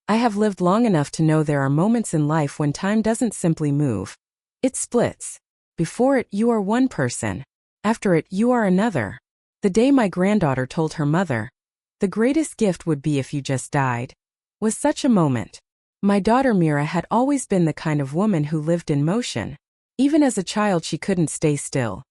I have lived long enough to know there are moments in life when time doesn't simply move. It splits. Before it, you are one person. After it, you are another. The day my granddaughter told her mother, "The greatest gift would be if you just died," was such a moment. My daughter Mira had always been the kind of woman who lived in motion. Even as a child, she couldn't stay still.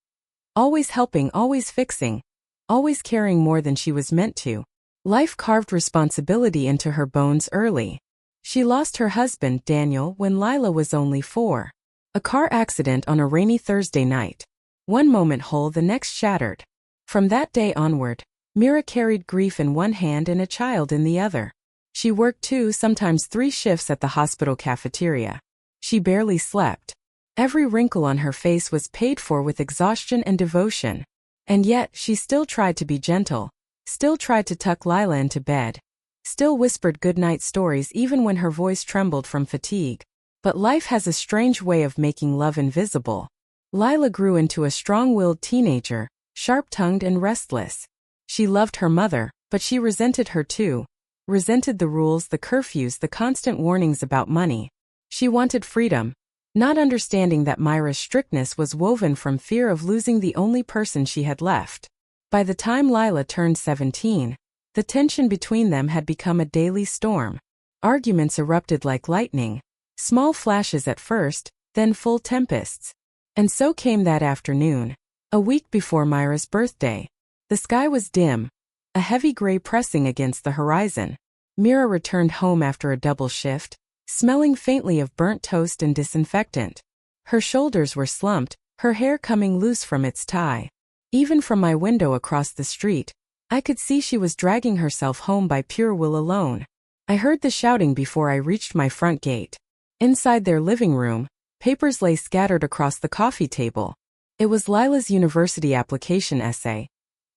Always helping, always fixing, always caring more than she was meant to. Life carved responsibility into her bones early. She lost her husband, Daniel, when Lila was only 4. A car accident on a rainy Thursday night. One moment whole, the next shattered. From that day onward, Mira carried grief in one hand and a child in the other. She worked 2, sometimes 3 shifts at the hospital cafeteria. She barely slept. Every wrinkle on her face was paid for with exhaustion and devotion. And yet, she still tried to be gentle, still tried to tuck Lila into bed, still whispered goodnight stories even when her voice trembled from fatigue. But life has a strange way of making love invisible. Lila grew into a strong-willed teenager, sharp-tongued and restless. She loved her mother, but she resented her too. Resented the rules, the curfews, the constant warnings about money. She wanted freedom, not understanding that Myra's strictness was woven from fear of losing the only person she had left. By the time Lila turned 17, the tension between them had become a daily storm. Arguments erupted like lightning, small flashes at first, then full tempests. And so came that afternoon, a week before Myra's birthday. The sky was dim, a heavy gray pressing against the horizon. Mira returned home after a double shift, smelling faintly of burnt toast and disinfectant. Her shoulders were slumped, her hair coming loose from its tie. Even from my window across the street, I could see she was dragging herself home by pure will alone. I heard the shouting before I reached my front gate. Inside their living room, papers lay scattered across the coffee table. It was Lila's university application essay.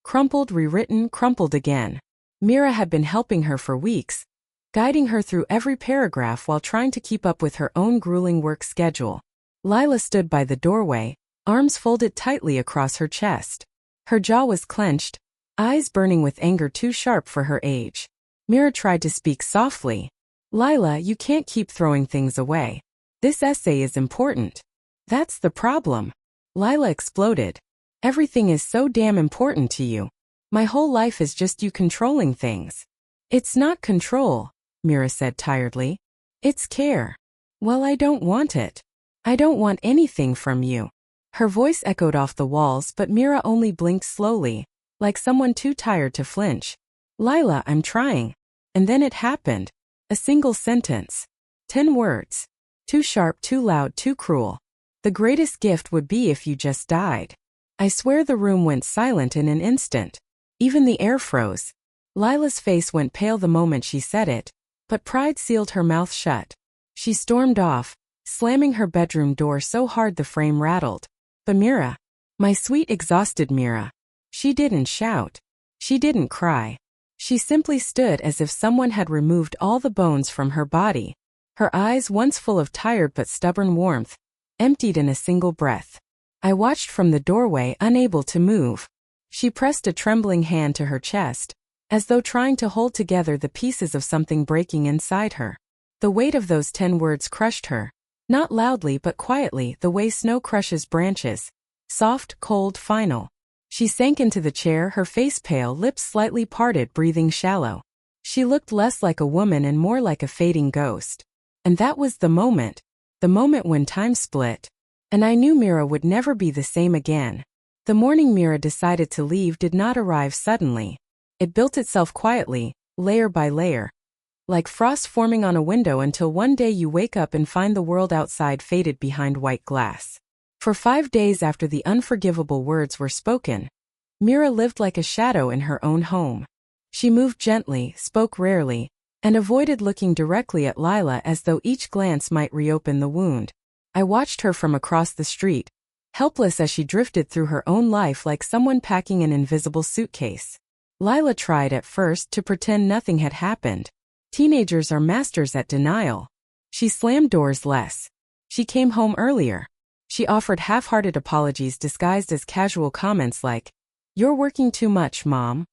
Crumpled, rewritten, crumpled again. Mira had been helping her for weeks, guiding her through every paragraph while trying to keep up with her own grueling work schedule. Lila stood by the doorway, arms folded tightly across her chest. Her jaw was clenched, eyes burning with anger too sharp for her age. Mira tried to speak softly. "Lila, you can't keep throwing things away. This essay is important." "That's the problem." Lila exploded. "Everything is so damn important to you. My whole life is just you controlling things." "It's not control," Mira said tiredly. "It's care." "Well, I don't want it. I don't want anything from you." Her voice echoed off the walls, but Mira only blinked slowly, like someone too tired to flinch. "Lila, I'm trying." And then it happened. A single sentence. 10 words. Too sharp, too loud, too cruel. "The greatest gift would be if you just died." I swear the room went silent in an instant. Even the air froze. Lila's face went pale the moment she said it, but pride sealed her mouth shut. She stormed off, slamming her bedroom door so hard the frame rattled. But Mira, my sweet exhausted Mira, she didn't shout. She didn't cry. She simply stood as if someone had removed all the bones from her body. Her eyes, once full of tired but stubborn warmth, emptied in a single breath. I watched from the doorway, unable to move. She pressed a trembling hand to her chest, as though trying to hold together the pieces of something breaking inside her. The weight of those 10 words crushed her, not loudly but quietly, the way snow crushes branches. Soft, cold, final. She sank into the chair, her face pale, lips slightly parted, breathing shallow. She looked less like a woman and more like a fading ghost. And that was the moment when time split. And I knew Mira would never be the same again. The morning Mira decided to leave did not arrive suddenly. It built itself quietly, layer by layer. Like frost forming on a window, until one day you wake up and find the world outside faded behind white glass. For 5 days after the unforgivable words were spoken, Mira lived like a shadow in her own home. She moved gently, spoke rarely, and avoided looking directly at Lila as though each glance might reopen the wound. I watched her from across the street, helpless as she drifted through her own life like someone packing an invisible suitcase. Lila tried at first to pretend nothing had happened. Teenagers are masters at denial. She slammed doors less. She came home earlier. She offered half-hearted apologies disguised as casual comments like, "You're working too much, Mom,"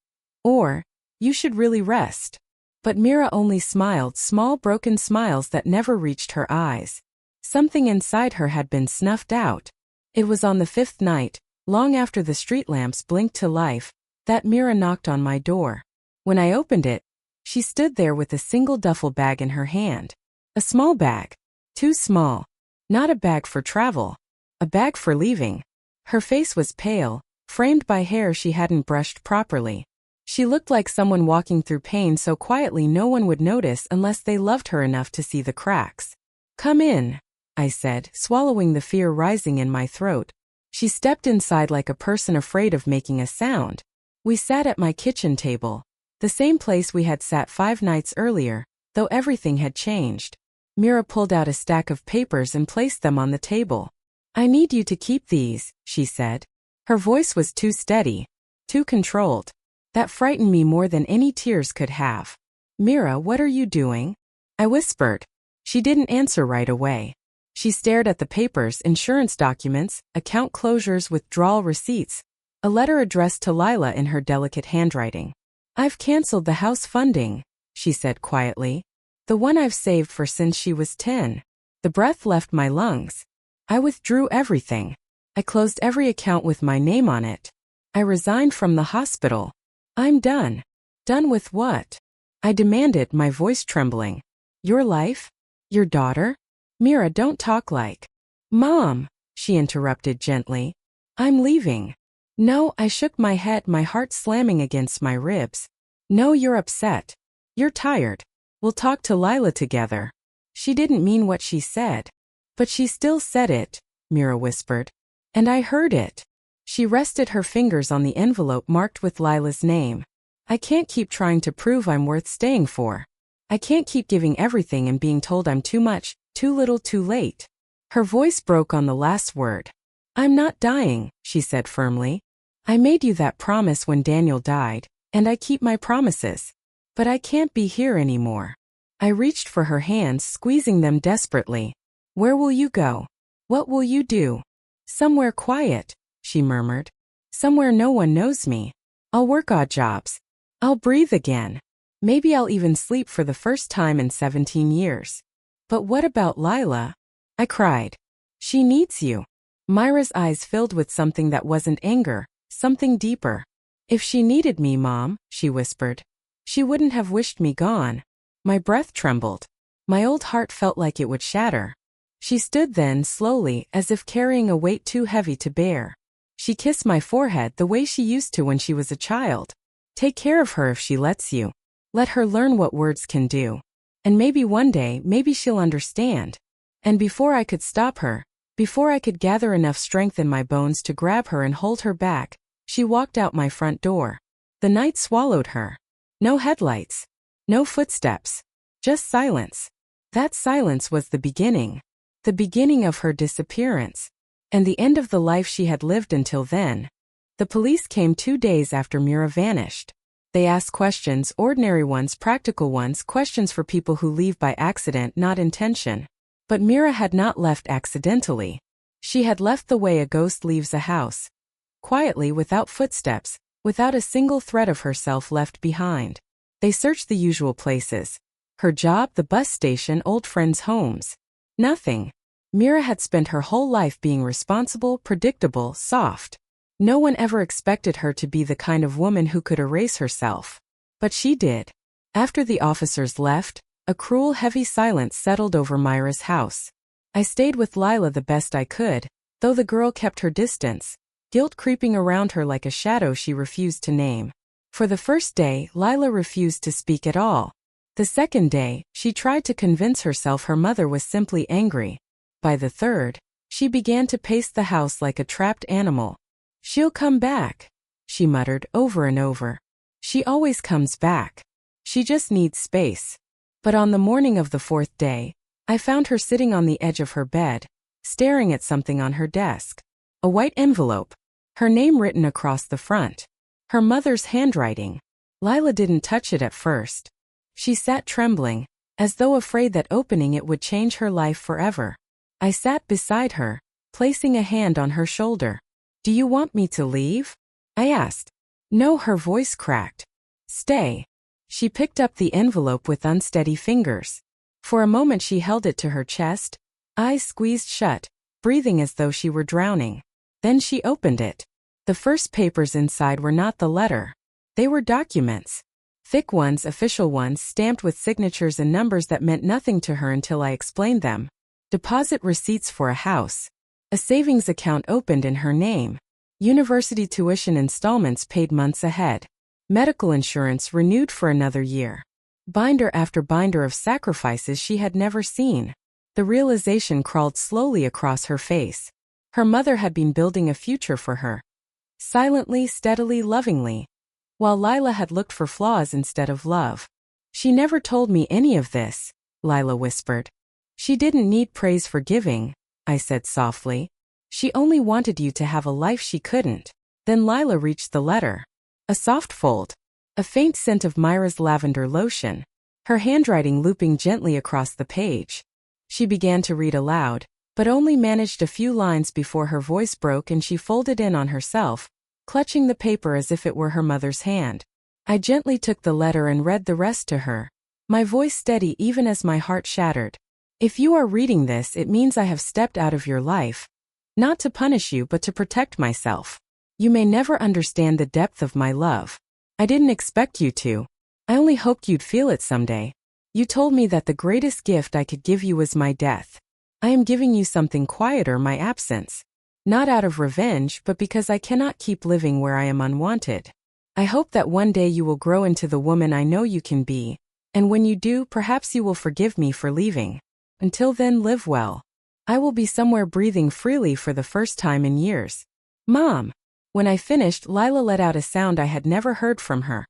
or "You should really rest." But Mira only smiled, small broken smiles that never reached her eyes. Something inside her had been snuffed out. It was on the 5th night, long after the street lamps blinked to life, that Mira knocked on my door. When I opened it, she stood there with a single duffel bag in her hand. A small bag. Too small. Not a bag for travel. A bag for leaving. Her face was pale, framed by hair she hadn't brushed properly. She looked like someone walking through pain so quietly no one would notice unless they loved her enough to see the cracks. "Come in," I said, swallowing the fear rising in my throat. She stepped inside like a person afraid of making a sound. We sat at my kitchen table, the same place we had sat 5 nights earlier, though everything had changed. Mira pulled out a stack of papers and placed them on the table. "I need you to keep these," she said. Her voice was too steady, too controlled. That frightened me more than any tears could have. "Mira, what are you doing?" I whispered. She didn't answer right away. She stared at the papers, insurance documents, account closures, withdrawal receipts, a letter addressed to Lila in her delicate handwriting. "I've canceled the house funding," she said quietly. "The one I've saved for since she was 10. The breath left my lungs. I withdrew everything. I closed every account with my name on it. I resigned from the hospital. I'm done." "Done with what?" I demanded, my voice trembling. "Your life? Your daughter?" "Mira, don't talk like..." "Mom," she interrupted gently. "I'm leaving." "No," I shook my head, my heart slamming against my ribs. "No, you're upset. You're tired. We'll talk to Lila together." She didn't mean what she said. "But she still said it," Mira whispered. "And I heard it." She rested her fingers on the envelope marked with Lila's name. "I can't keep trying to prove I'm worth staying for. I can't keep giving everything and being told I'm too much, too little, too late." Her voice broke on the last word. "I'm not dying," she said firmly. "I made you that promise when Daniel died, and I keep my promises. But I can't be here anymore." I reached for her hands, squeezing them desperately. "Where will you go? What will you do?" "Somewhere quiet," she murmured. "Somewhere no one knows me. I'll work odd jobs. I'll breathe again. Maybe I'll even sleep for the first time in 17 years. But what about Lila?" I cried. "She needs you." Myra's eyes filled with something that wasn't anger, something deeper. "If she needed me, Mom," she whispered, "she wouldn't have wished me gone." My breath trembled. My old heart felt like it would shatter. She stood then, slowly, as if carrying a weight too heavy to bear. She kissed my forehead the way she used to when she was a child. "Take care of her if she lets you. Let her learn what words can do. And maybe one day, maybe she'll understand." And before I could stop her, before I could gather enough strength in my bones to grab her and hold her back, she walked out my front door. The night swallowed her. No headlights. No footsteps. Just silence. That silence was the beginning. The beginning of her disappearance. And the end of the life she had lived until then. The police came 2 days after Mira vanished. They asked questions, ordinary ones, practical ones, questions for people who leave by accident, not intention. But Mira had not left accidentally. She had left the way a ghost leaves a house. Quietly, without footsteps, without a single thread of herself left behind. They searched the usual places. Her job, the bus station, old friends' homes. Nothing. Mira had spent her whole life being responsible, predictable, soft. No one ever expected her to be the kind of woman who could erase herself. But she did. After the officers left, a cruel, heavy silence settled over Myra's house. I stayed with Lila the best I could, though the girl kept her distance, guilt creeping around her like a shadow she refused to name. For the first day, Lila refused to speak at all. The second day, she tried to convince herself her mother was simply angry. By the third, she began to pace the house like a trapped animal. "She'll come back," she muttered over and over. "She always comes back. She just needs space." But on the morning of the 4th day, I found her sitting on the edge of her bed, staring at something on her desk. A white envelope. Her name written across the front. Her mother's handwriting. Lila didn't touch it at first. She sat trembling, as though afraid that opening it would change her life forever. I sat beside her, placing a hand on her shoulder. "Do you want me to leave?" I asked. "No," her voice cracked. "Stay. She picked up the envelope with unsteady fingers. For a moment she held it to her chest, eyes squeezed shut, breathing as though she were drowning. Then she opened it. The first papers inside were not the letter. They were documents. Thick ones, official ones, stamped with signatures and numbers that meant nothing to her until I explained them. Deposit receipts for a house. A savings account opened in her name. University tuition installments paid months ahead. Medical insurance renewed for another year. Binder after binder of sacrifices she had never seen. The realization crawled slowly across her face. Her mother had been building a future for her. Silently, steadily, lovingly. While Lila had looked for flaws instead of love. She never told me any of this, Lila whispered. She didn't need praise for giving, I said softly. She only wanted you to have a life she couldn't. Then Lila reached the letter. A soft fold. A faint scent of Myra's lavender lotion. Her handwriting looping gently across the page. She began to read aloud, but only managed a few lines before her voice broke and she folded in on herself, clutching the paper as if it were her mother's hand. I gently took the letter and read the rest to her. My voice steady even as my heart shattered. If you are reading this, it means I have stepped out of your life. Not to punish you, but to protect myself. You may never understand the depth of my love. I didn't expect you to. I only hoped you'd feel it someday. You told me that the greatest gift I could give you was my death. I am giving you something quieter, my absence. Not out of revenge, but because I cannot keep living where I am unwanted. I hope that one day you will grow into the woman I know you can be, and when you do, perhaps you will forgive me for leaving. Until then, live well. I will be somewhere breathing freely for the first time in years. Mom. When I finished, Lila let out a sound I had never heard from her.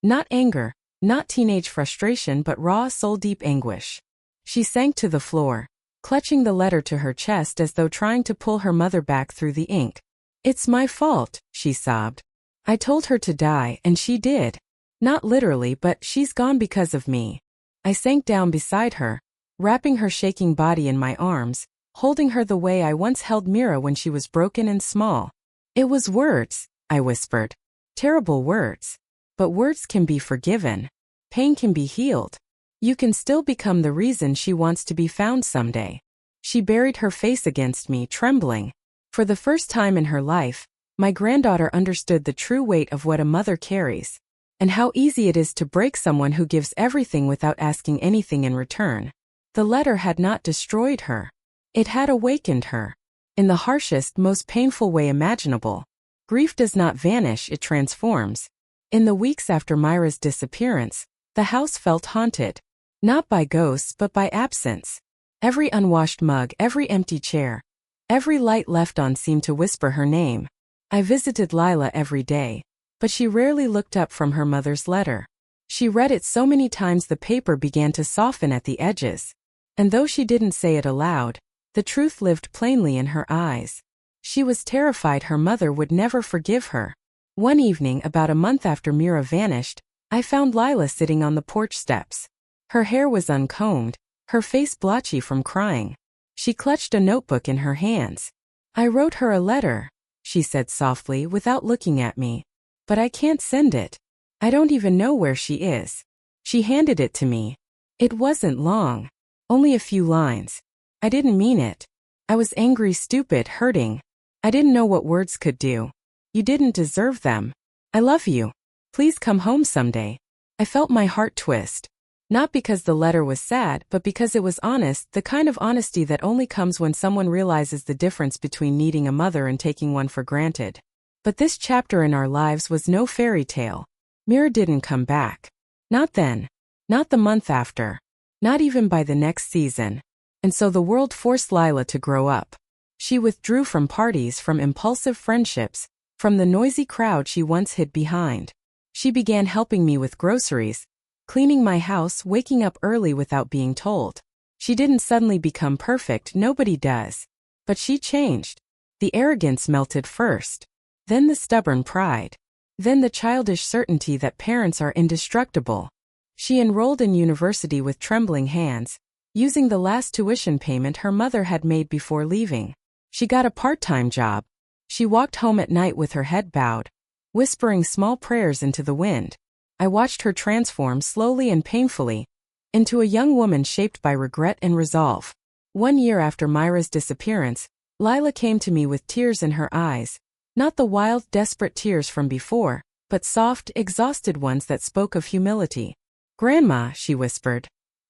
Not anger, not teenage frustration, but raw, soul-deep anguish. She sank to the floor, clutching the letter to her chest as though trying to pull her mother back through the ink. It's my fault, she sobbed. I told her to die, and she did. Not literally, but she's gone because of me. I sank down beside her, wrapping her shaking body in my arms, holding her the way I once held Mira when she was broken and small. It was words, I whispered. Terrible words. But words can be forgiven. Pain can be healed. You can still become the reason she wants to be found someday. She buried her face against me, trembling. For the first time in her life, my granddaughter understood the true weight of what a mother carries, and how easy it is to break someone who gives everything without asking anything in return. The letter had not destroyed her. It had awakened her. In the harshest, most painful way imaginable. Grief does not vanish, it transforms. In the weeks after Myra's disappearance, the house felt haunted. Not by ghosts, but by absence. Every unwashed mug, every empty chair, every light left on seemed to whisper her name. I visited Lila every day, but she rarely looked up from her mother's letter. She read it so many times the paper began to soften at the edges. And though she didn't say it aloud, the truth lived plainly in her eyes. She was terrified her mother would never forgive her. One evening, about a month after Mira vanished, I found Lila sitting on the porch steps. Her hair was uncombed, her face blotchy from crying. She clutched a notebook in her hands. I wrote her a letter, she said softly without looking at me. But I can't send it. I don't even know where she is. She handed it to me. It wasn't long. Only a few lines. I didn't mean it. I was angry, stupid, hurting. I didn't know what words could do. You didn't deserve them. I love you. Please come home someday. I felt my heart twist. Not because the letter was sad, but because it was honest, the kind of honesty that only comes when someone realizes the difference between needing a mother and taking one for granted. But this chapter in our lives was no fairy tale. Mira didn't come back. Not then. Not the month after. Not even by the next season. And so the world forced Lila to grow up. She withdrew from parties, from impulsive friendships, from the noisy crowd she once hid behind. She began helping me with groceries, cleaning my house, waking up early without being told. She didn't suddenly become perfect, nobody does. But she changed. The arrogance melted first. Then the stubborn pride. Then the childish certainty that parents are indestructible. She enrolled in university with trembling hands, using the last tuition payment her mother had made before leaving. She got a part-time job. She walked home at night with her head bowed, whispering small prayers into the wind. I watched her transform slowly and painfully into a young woman shaped by regret and resolve. 1 year after Myra's disappearance, Lila came to me with tears in her eyes, not the wild, desperate tears from before, but soft, exhausted ones that spoke of humility. "Grandma," she whispered.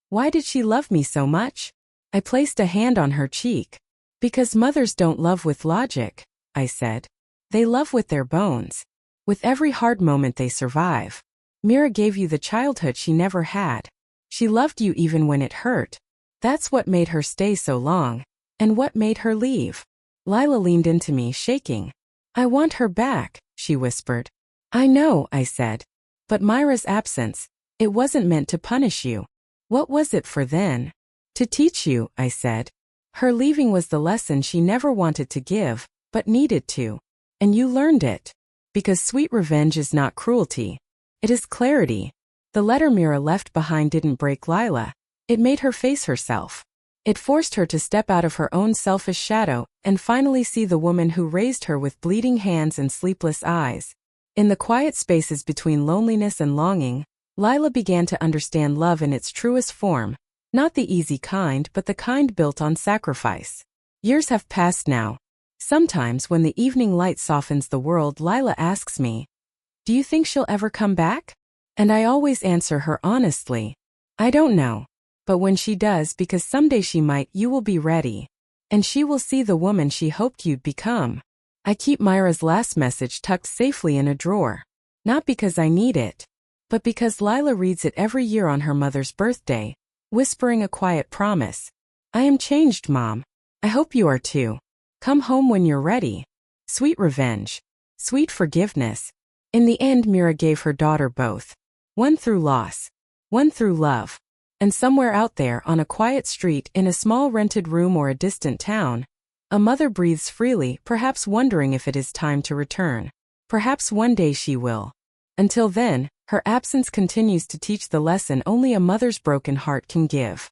"Why did she love me so much?" I placed a hand on her cheek. "Because mothers don't love with logic," I said. "They love with their bones. With every hard moment they survive. Mira gave you the childhood she never had. She loved you even when it hurt. That's what made her stay so long, and what made her leave." Lila leaned into me, shaking. "I want her back," she whispered. "I know," I said. "But Myra's absence, it wasn't meant to punish you." "What was it for then?" "To teach you," I said. "Her leaving was the lesson she never wanted to give, but needed to. And you learned it. Because sweet revenge is not cruelty. It is clarity." The letter Mira left behind didn't break Lila. It made her face herself. It forced her to step out of her own selfish shadow and finally see the woman who raised her with bleeding hands and sleepless eyes. In the quiet spaces between loneliness and longing, Lila began to understand love in its truest form, not the easy kind but the kind built on sacrifice. Years have passed now. Sometimes when the evening light softens the world, Lila asks me, "Do you think she'll ever come back?" And I always answer her honestly, "I don't know. But when she does, because someday she might, you will be ready. And she will see the woman she hoped you'd become." I keep Myra's last message tucked safely in a drawer. Not because I need it, but because Lila reads it every year on her mother's birthday, whispering a quiet promise. "I am changed, Mom. I hope you are too. Come home when you're ready." Sweet revenge. Sweet forgiveness. In the end, Mira gave her daughter both. One through loss. One through love. And somewhere out there on a quiet street, in a small rented room or a distant town, a mother breathes freely, perhaps wondering if it is time to return. Perhaps one day she will. Until then, her absence continues to teach the lesson only a mother's broken heart can give.